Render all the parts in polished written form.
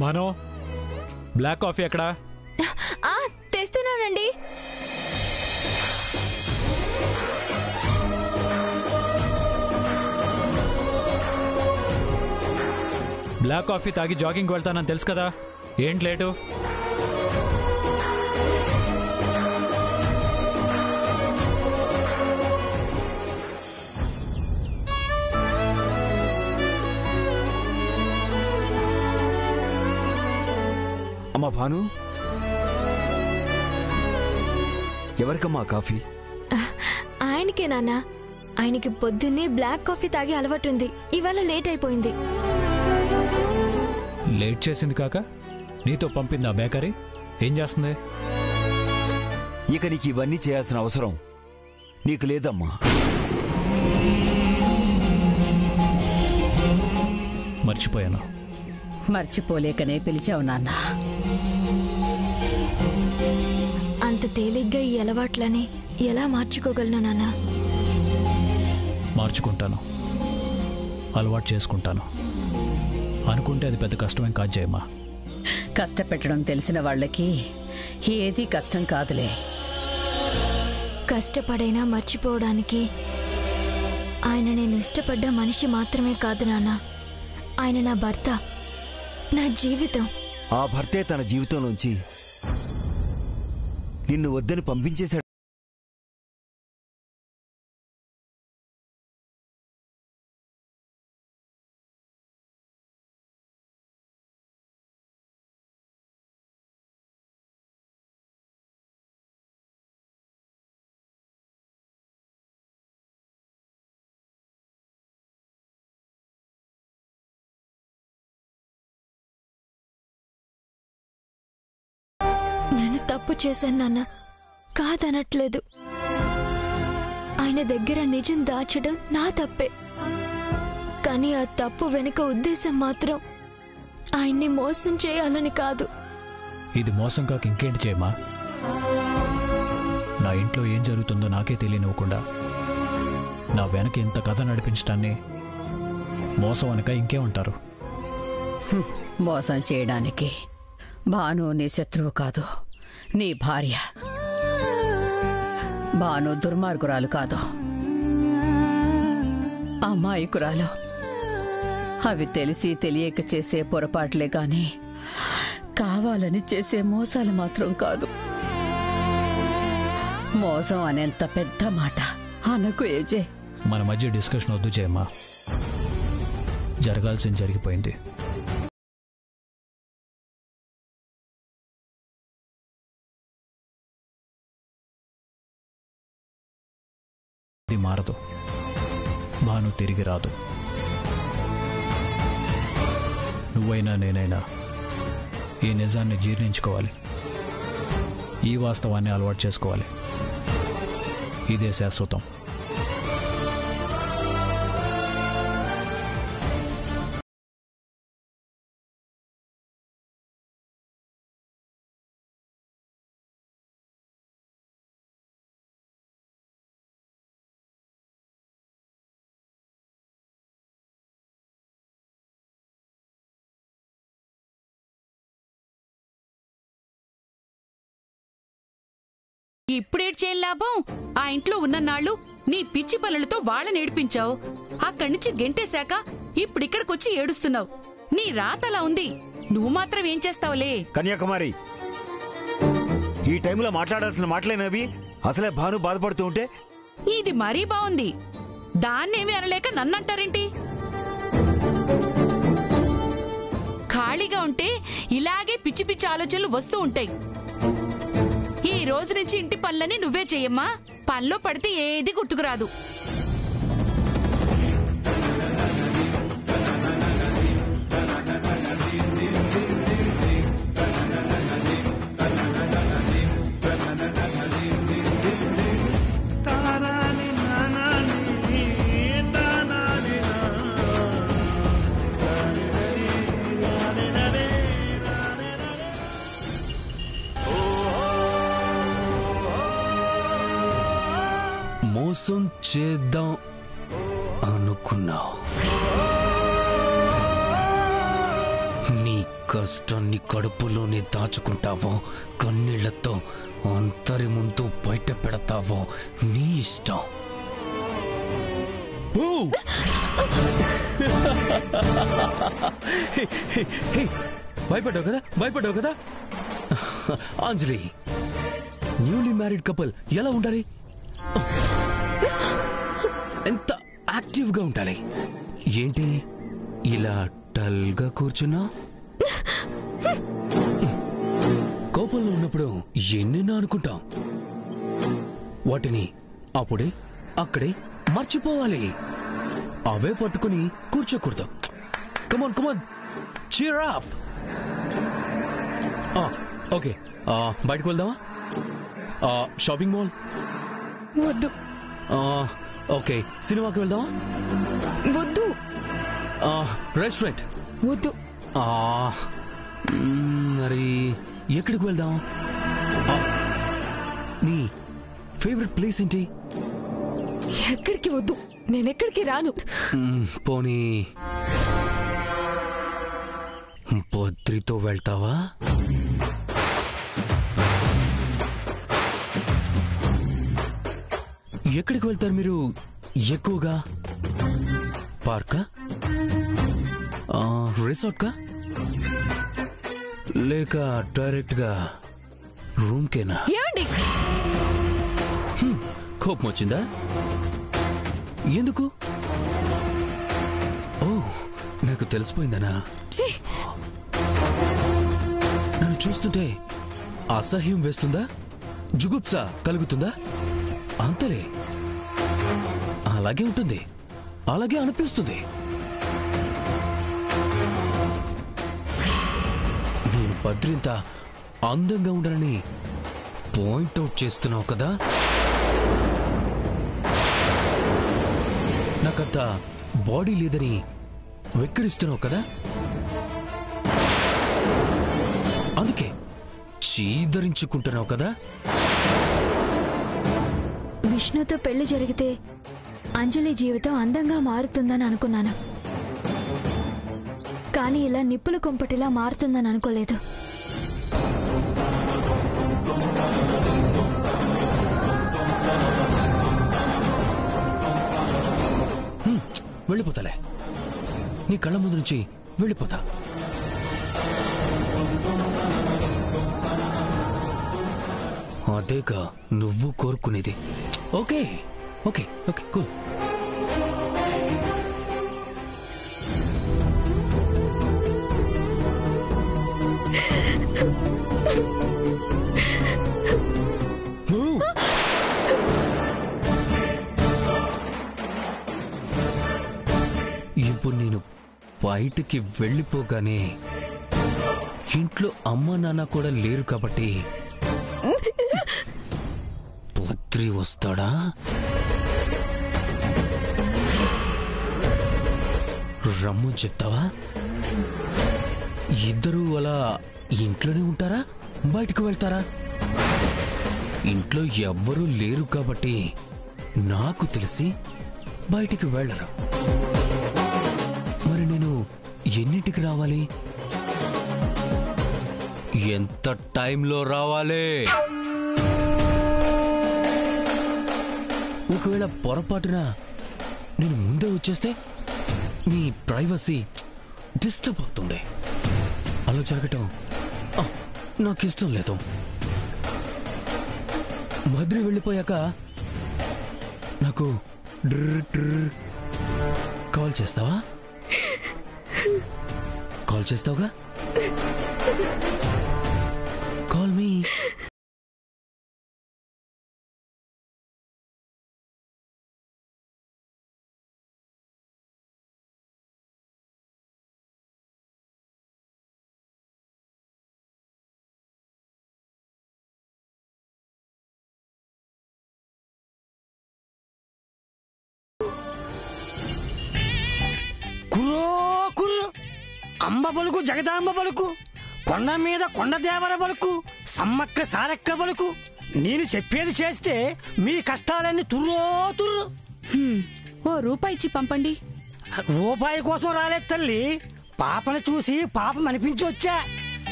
Bhanu, black coffee ఎక్కడా? తెస్తున్నానండి. Black coffee తాగి జాగింగ్కి వెళ్తానని తెలుసు కదా, ఏంటి లేటు? అమ్మా భాను, ఎవరికమ్మా కాఫీ? ఆయనకే నాన్న. ఆయనకి పొద్దున్నే బ్లాక్ కాఫీ తాగి అలవాటుంది. ఇవాళ లేట్ అయిపోయింది. లేట్ చేసింది కాక నీతో పంపింది ఆ బేకరీ ఏం చేస్తుంది? ఇక నీకు ఇవన్నీ చేయాల్సిన అవసరం నీకు లేదమ్మా. మర్చిపోయాను. మర్చిపోలేకనే పిలిచావు నాన్న. అంత తేలిగ్గా ఈ అలవాట్లని ఎలా మార్చుకోగలను నాన్న? మార్చుకుంటాను, అలవాటు చేసుకుంటాను. అనుకుంటే అది పెద్ద కష్టమేం కాదు జయమ్మా. కష్టపెట్టడం తెలిసిన వాళ్ళకి ఏది కష్టం కాదులే. కష్టపడైనా మర్చిపోవడానికి ఆయన నేను ఇష్టపడ్డ మనిషి మాత్రమే కాదు నాన్న. ఆయన నా భర్త, నా జీవితం. ఆ భర్తే తన జీవితంలోంచి నిన్ను వద్దని పంపించేశాడు. నేను తప్పు చేశాను నాన్న, కాదనట్లేదు. ఆయన దగ్గర నిజం దాచడం నా తప్పే. కానీ ఆ తప్పు వెనుక ఉద్దేశం మాత్రం ఆయన్ని మోసం చేయాలని కాదు. ఇది మోసం కాక ఇంకేంటి జయమ్మా? నా ఇంట్లో ఏం జరుగుతుందో నాకే తెలియనివ్వకుండా నా వెనక ఇంత కథ నడిపించడాన్ని మోసం అనక ఇంకేమంటారు? మోసం చేయడానికి భాను నీ శత్రువు కాదు, నీ భార్య. భాను దుర్మార్గురాలు కాదు, అమాయకురాలు. అవి తెలిసి తెలియక చేసే పొరపాట్లే గాని కావాలని చేసే మోసాలు మాత్రం కాదు. మోసం అనేంత పెద్ద మాట అనకు ఏజే. మన మధ్య డిస్కషన్ వద్దు జయమ్మా. జరగాల్సింది జరిగిపోయింది. ఇది మారదు. భాను తిరిగి రాదు. నువ్వైనా నేనైనా ఈ నిజాన్ని జీర్ణించుకోవాలి. ఈ వాస్తవాన్ని అలవాటు చేసుకోవాలి. ఇదే శాశ్వతం. ఇప్పుడేట్ చేయని లాభం? ఆ ఇంట్లో ఉన్ననాళ్ళు నీ పిచ్చి పనులతో వాళ్ళని ఏడిపించావు. అక్కడి నుంచి గెంటేశాక ఇప్పుడిక్కడికొచ్చి ఏడుస్తున్నావు. నీ రాతలా ఉంది. నువ్వు మాత్రం ఏం చేస్తావులే? కన్యాకుమారి, ఈ టైంలో మాట్లాడాల్సిన మాటలేనవి. అసలే భాను బాధపడుతూ ఉంటే ఇది మరీ బాగుంది. దాన్నేమి అనలేక నన్నంటారేంటి? ఖాళీగా ఉంటే ఇలాగే పిచ్చి పిచ్చి ఆలోచనలు వస్తూ ఉంటాయి. ఈ రోజు నుంచి ఇంటి పనులని నువ్వే చెయ్యమ్మా. పనిలో పడితే ఏది గుర్తుకురాదు. మోసం చేద్దాం అనుకున్నావు. నీ కష్టాన్ని కడుపులోనే దాచుకుంటావో కన్నీళ్లతో అందరి ముందు బయట పెడతావో నీ ఇష్టం. భయపడ్డావు కదా అంజలి, న్యూలీ మ్యారీడ్ కపుల్ ఎలా ఉండాలి? ఎంత యాక్టివ్ గా ఉండాలి. ఏంటి ఇలా డల్గా కూర్చున్నా? కోపంలో ఉన్నప్పుడు ఎన్నెన్నో అనుకుంటాం, వాటిని అప్పుడే అక్కడే మర్చిపోవాలి. అవే పట్టుకుని కూర్చోకూడదు. కమాన్ కమాన్, cheer up. ఓకే, బయటకు వెళ్దామా? షాపింగ్ మాల్ వద్దు. ఓకే, సినిమాకి వెళ్దామా? వద్దు. రెస్టారెంట్ వద్దు. మరి ఎక్కడికి వెళ్దాం? నీ ఫేవరెట్ ప్లేస్ ఏంటి? ఎక్కడికి వద్దు, నేనెక్కడికి రాను. పోనీ బద్రితో వెళ్తావా? ఎక్కడికి వెళ్తారు మీరు ఎక్కువగా? పార్కా, రిసార్ట్కా, లేక డైరెక్ట్ గా రూమ్ కేనా? ఏమండి, కోపం వచ్చిందా? ఎందుకు? ఓ, నాకు తెలిసిపోయిందనా? నన్ను చూస్తుంటే అసహ్యం వేస్తుందా? జుగుప్స కలుగుతుందా? అంతలే, అలాగే ఉంటుంది, అలాగే అనిపిస్తుంది. నేను బద్రింత అందంగా ఉండనని పాయింట్అవుట్ చేస్తున్నావు కదా? నాకంత బాడీ లేదని వెక్కిరిస్తున్నావు కదా? అందుకే చీదరించుకుంటున్నావు కదా? విష్ణుతో పెళ్లి జరిగితే అంజలి జీవితం అందంగా మారుతుందని అనుకున్నాను, కానీ ఇలా నిప్పుల కుంపటిలా మారుతుందని అనుకోలేదు. వెళ్ళిపోతాలే, నీ కళ్ళ ముందు నుంచి వెళ్ళిపోతా. అదేగా నువ్వు కోరుకునేది. Okay okay okay, cool. ఇప్పుడు నేను బయటికి వెళ్ళిపోగానే ఇంట్లో అమ్మ నాన్న కూడా లేరు కాబట్టి బద్రి వస్తాడా? రమ్ము చెప్తావా? ఇద్దరూ అలా ఇంట్లోనే ఉంటారా, బయటకు వెళ్తారా? ఇంట్లో ఎవ్వరూ లేరు కాబట్టి నాకు తెలిసి బయటికి వెళ్ళరు. మరి నేను ఎన్నింటికి రావాలి? ఎంత టైంలో రావాలి? ఒకవేళ పొరపాటున నేను ముందే వచ్చేస్తే నీ ప్రైవసీ డిస్టర్బ్ అవుతుంది. అలా జరగటం నాకు ఇష్టం లేదు. బద్రి వెళ్ళిపోయాక నాకు కాల్ చేస్తావా? కాల్ చేస్తావుగా? Call me. కుర్రో కుర్రు, అంబ పలుకు, జగదాంబ పలుకు, కొండ మీద కొండ దేవర పలుకు, సమ్మక్క సారక్క పలుకు. నేను చెప్పేది చేస్తే మీ కష్టాలన్నీ తుర్రో తుర్రు. ఓ రూపాయి ఇచ్చి పంపండి. రూపాయి కోసం రాలేదు తల్లి, పాపను చూసి పాపం అనిపించి వచ్చా.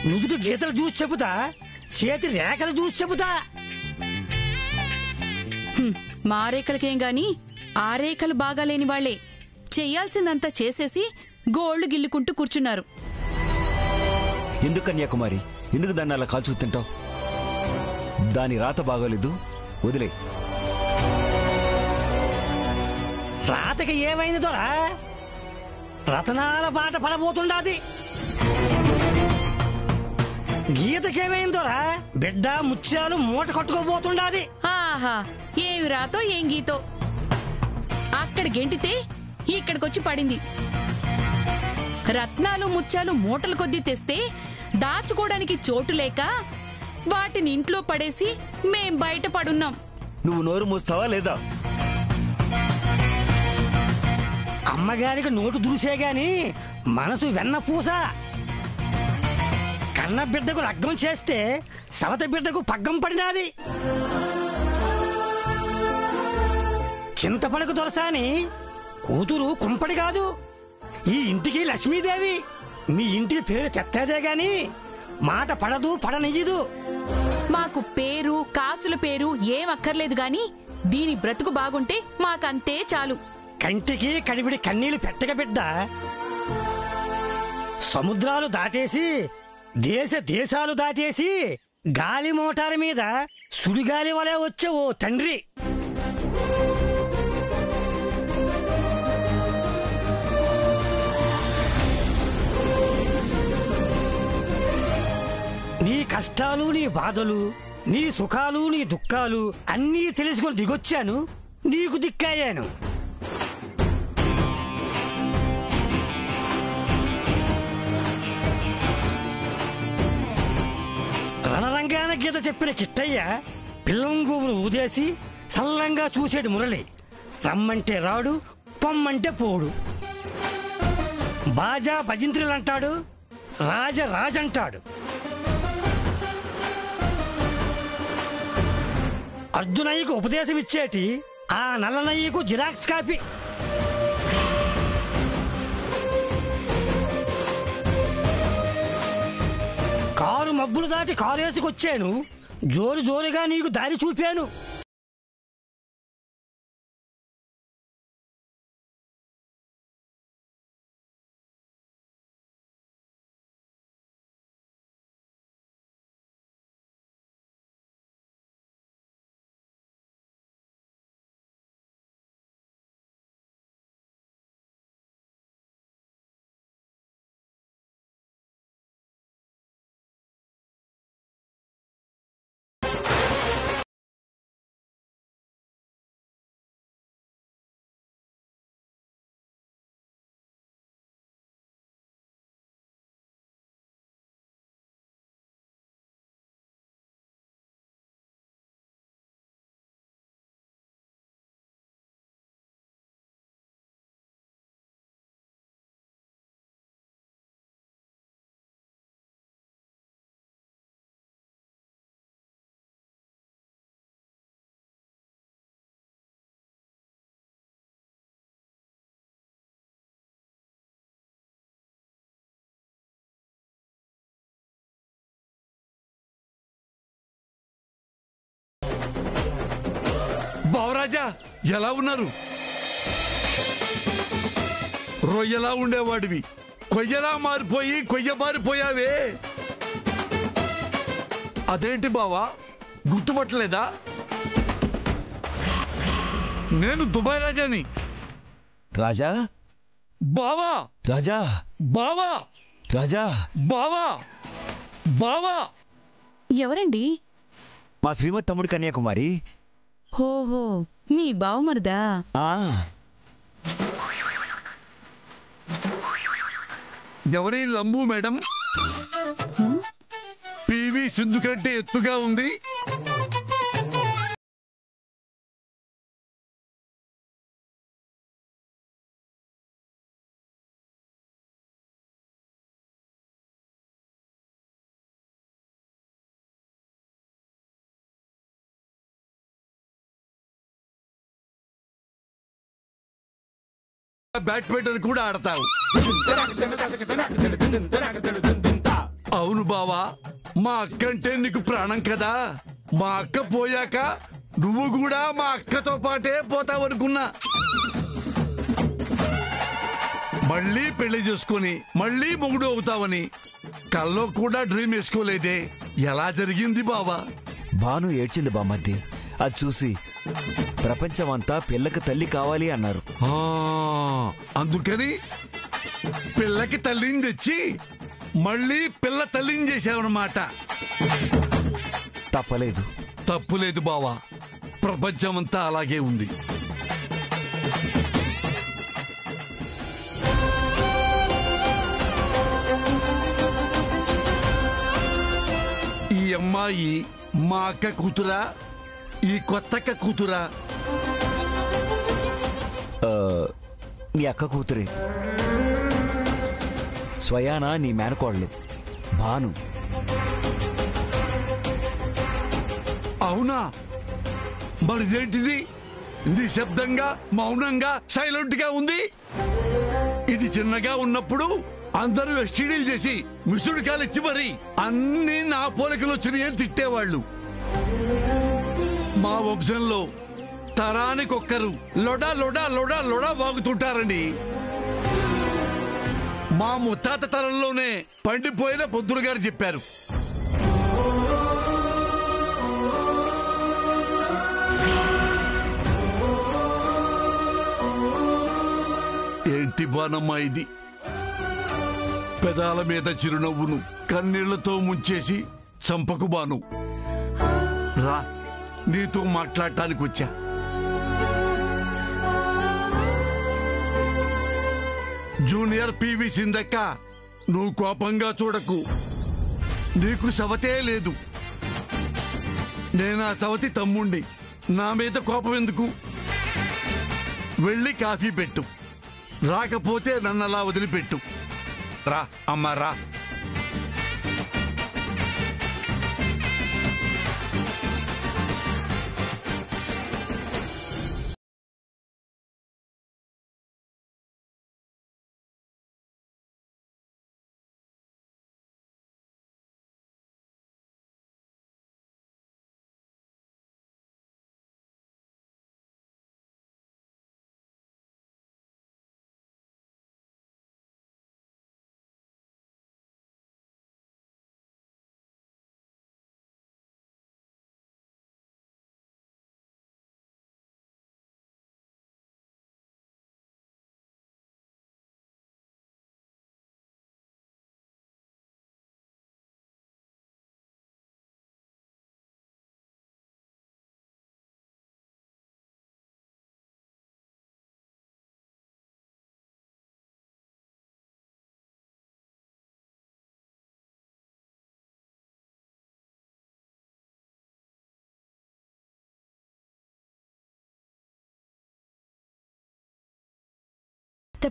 నుదుటి గీతలు చూసి చెబుతా, చేతి రేఖలు చూసి చెబుతా. మా రేఖలకేం గాని ఆ రేఖలు బాగాలేని వాళ్లే చెయ్యాల్సిందంతా చేసేసి గోళ్లు గిల్లుకుంటూ కూర్చున్నారు. ఎందుకు కన్యాకుమారి, ఎందుకు దాన్ని అలా కాల్చుకు తింటావు? దాని రాత బాగోలేదు, వదిలే. రాతకి ఏమైంది దొరా? రతనాల బాట పడబోతుండాది. గీతకేమైందోరా? బిడ్డ ముత్యాలు మూట కట్టుకోబోతుండాది. ఆహా, ఏమి రాతో ఏం గీతో అక్కడ గెంటితే ఇక్కడికొచ్చి పడింది. రత్నాలు ముత్యాలు మూటల కొద్దీ తెస్తే దాచుకోవడానికి చోటు లేక వాటిని ఇంట్లో పడేసి మేం బయట పడున్నాం. నువ్వు నోరు మూస్తావా లేదా? అమ్మగారికి నోటు దురుసే గాని మనసు వెన్న పూస. కన్న బిడ్డకు లగ్గం చేస్తే సవత బిడ్డకు పగ్గం పడినాది. చింతపడకు దొరసాని కూతురు కుంపడి కాదు. ఈ ఇంటికి లక్ష్మీదేవి. మీ ఇంటి పేరు తెత్తేదే గాని మాట పడదు, పడనియ్యదు. మాకు పేరు కాసుల పేరు ఏం అక్కర్లేదు గాని దీని బ్రతుకు బాగుంటే మాకంతే చాలు. కంటికి కడివిడి కన్నీళ్లు పెట్టక బిడ్డ. సముద్రాలు దాటేసి దేశాలు దాటేసి గాలి మోటారు మీద సుడిగాలి వలె వచ్చే ఓ తండ్రి. నీ కష్టాలు, నీ బాధలు, నీ సుఖాలు, నీ దుఃఖాలు అన్నీ తెలుసుకుని దిగొచ్చాను. నీకు దిక్కయ్యాను. రణరంగాన గీత చెప్పిన కిట్టయ్య పిల్లంగూమును ఊదేసి సల్లంగా చూసేడు మురళి. రమ్మంటే రాడు, పొమ్మంటే పోడు. బాజా భజింత్రులంటాడు, రాజంటాడు. అర్జునయ్యకు ఉపదేశం ఇచ్చేటి ఆ నల్లనయ్యకు జిరాక్స్ కాపీ. కారు మబ్బులు దాటి కారేసుకొచ్చాను. జోరుగా నీకు దారి చూపాను. బావరాజా, ఎలా ఉన్నారు? రొయ్యలా ఉండేవాడివి కొయ్యలా మారిపోయి కొయ్య మారిపోయావే. అదేంటి బావా, గుర్తుపట్టలేదా? నేను దుబాయ్ రాజాని. రాజా, బావా, రాజా, బావా, రాజా, బావా, బావా. ఎవరండి? మా శ్రీమతి తమ్ముడు కన్యాకుమారి. హోహో, మీ బావమరుదా? ఎవరి లంబు మేడం? పివి సింధు కంటే ఎత్తుగా ఉంది. బ్యాడ్మింటన్ కూడా ఆడతావు. అవును బావా, మా అక్క అంటే నీకు ప్రాణం కదా. మా అక్క పోయాక నువ్వు కూడా మా అక్కతో పాటే పోతావనుకున్నా. మళ్ళీ పెళ్లి చేసుకుని మళ్ళీ మొగుడు అవుతావని కల్లో కూడా డ్రీమ్ వేసుకోలేదే. ఎలా జరిగింది బావా? భాను ఏడ్చింది బామర్ది. అది చూసి ప్రపంచమంతా పిల్లకి తల్లి కావాలి అన్నారు. అందుకని పిల్లకి తల్లిని తెచ్చి మళ్ళీ పిల్ల తల్లిని చేశావన్నమాట. తప్పలేదు. తప్పులేదు బావా, ప్రపంచమంతా అలాగే ఉంది. ఈ అమ్మాయి మా అక్క కూతురా, ఈ కొత్తక్క కూతురా? నీ అక్క కూతురే. స్వయానా నీ మేనకోడలు భాను. అవునా? మరిదేంటిది నిశ్శబ్దంగా మౌనంగా సైలెంట్ గా ఉంది? ఇది చిన్నగా ఉన్నప్పుడు అందరూ ఎస్టీడీలు చేసి మిసుడు కాలిచ్చి మరి అన్ని నా పోలికలు వచ్చినాయని తిట్టేవాళ్ళు. మా వంశంలో తరానికొక్కరు లొడా లొడా లొడా లొడా వాగుతుంటారండి. మా ముత్తాత తరంలోనే పండిపోయిన పొద్దురు గారు చెప్పారు. ఏంటి బానమ్మా ఇది? పెదాల మీద చిరునవ్వును కన్నీళ్లతో ముంచేసి చంపకు బాను. రా, నీతో మాట్లాడటానికి వచ్చా. జూనియర్ పివి సింధక్క, నువ్వు కోపంగా చూడకు. నీకు సవతే లేదు. నేనా సవతి తమ్ముణ్ణి. నా మీద కోపం ఎందుకు? వెళ్ళి కాఫీ పెట్టు. రాకపోతే నన్నలా వదిలిపెట్టు. రా అమ్మా, రా.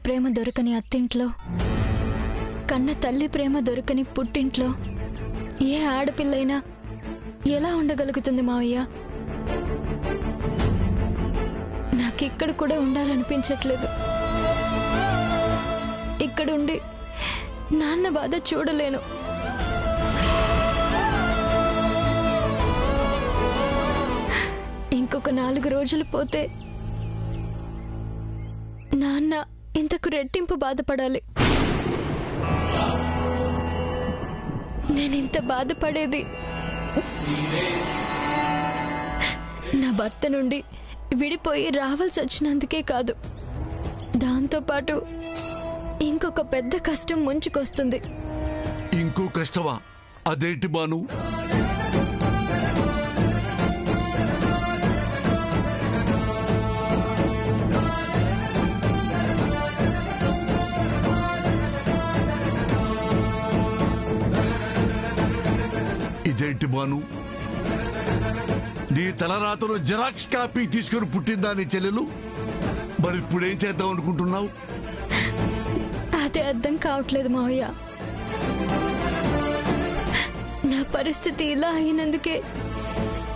ప్రేమ దొరకని అత్తింట్లో, కన్న తల్లి ప్రేమ దొరకని పుట్టింట్లో ఏ ఆడపిల్లైనా ఎలా ఉండగలుగుతుంది మావయ్య? నాకిక్కడ కూడా ఉండాలనిపించట్లేదు. ఇక్కడుండి నాన్న బాధ చూడలేను. ఇంకొక 4 రోజులు పోతే నాన్న ఇంతకు రెట్టింపు బాధపడాలి. నేనింత బాధపడేది నా భర్త నుండి విడిపోయి రావాల్సి వచ్చినందుకే కాదు, దాంతోపాటు ఇంకొక పెద్ద కష్టం ముంచుకొస్తుంది. ఇంకో కష్టమా? అదేంటి బాను? ఇదేంటి బాను? నీ తలరాతలో జెరాక్స్ కాపీ తీసుకుని పుట్టిందా నీ చెల్లెలు? మరి ఇప్పుడేం చేద్దాం అనుకుంటున్నావు? అదే అర్థం కావట్లేదు మావయ్య. నా పరిస్థితి ఇలా అయినందుకే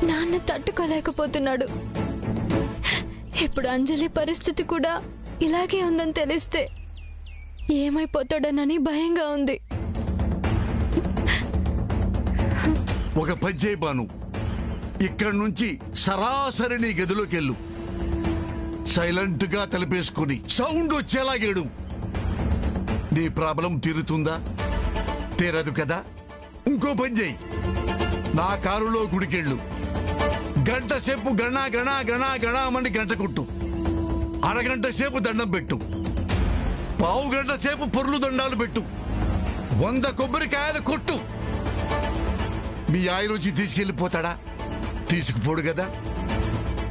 నాన్న తట్టుకోలేకపోతున్నాడు. ఇప్పుడు అంజలి పరిస్థితి కూడా ఇలాగే ఉందని తెలిస్తే ఏమైపోతాడోనని భయంగా ఉంది. ఒక పని చేయి బాను, ఇక్కడి నుంచి సరాసరి నీ గదిలోకి వెళ్ళు. సైలెంట్ గా తలపేసుకుని సౌండ్ వచ్చేలాగేడు. నీ ప్రాబ్లం తీరుతుందా? తీరదు కదా. ఇంకో పని చేయి, నా కారులో గుడికెళ్ళు. గంట సేపు గణా గణా గణా గణామని గంట కొట్టు. అరగంట సేపు దండం పెట్టు. పావు గంట సేపు పొర్లు దండాలు పెట్టు. 100 కొబ్బరికాయలు కొట్టు. మీ ఆయన వచ్చి తీసుకెళ్లిపోతాడా? తీసుకుపోడు కదా.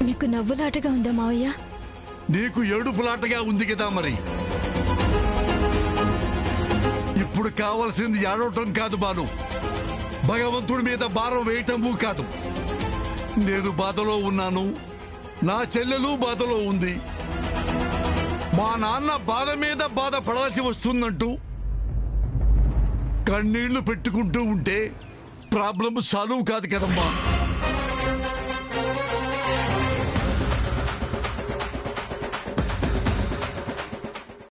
మీకు నవ్వులాటగా ఉందా మావయ్య? నీకు ఏడుపులాటగా ఉంది కదా. మరి ఇప్పుడు కావాల్సింది ఏడవటం కాదు బాను, భగవంతుడి మీద భారం వేయటము కాదు. నేను బాధలో ఉన్నాను, నా చెల్లెలు బాధలో ఉంది. మా నాన్న బాధ మీద బాధ పడాల్సి వస్తుందంటూ కన్నీళ్లు పెట్టుకుంటూ ఉంటే ప్రాబ్లం సాల్వ్ కాదు కదమ్మా.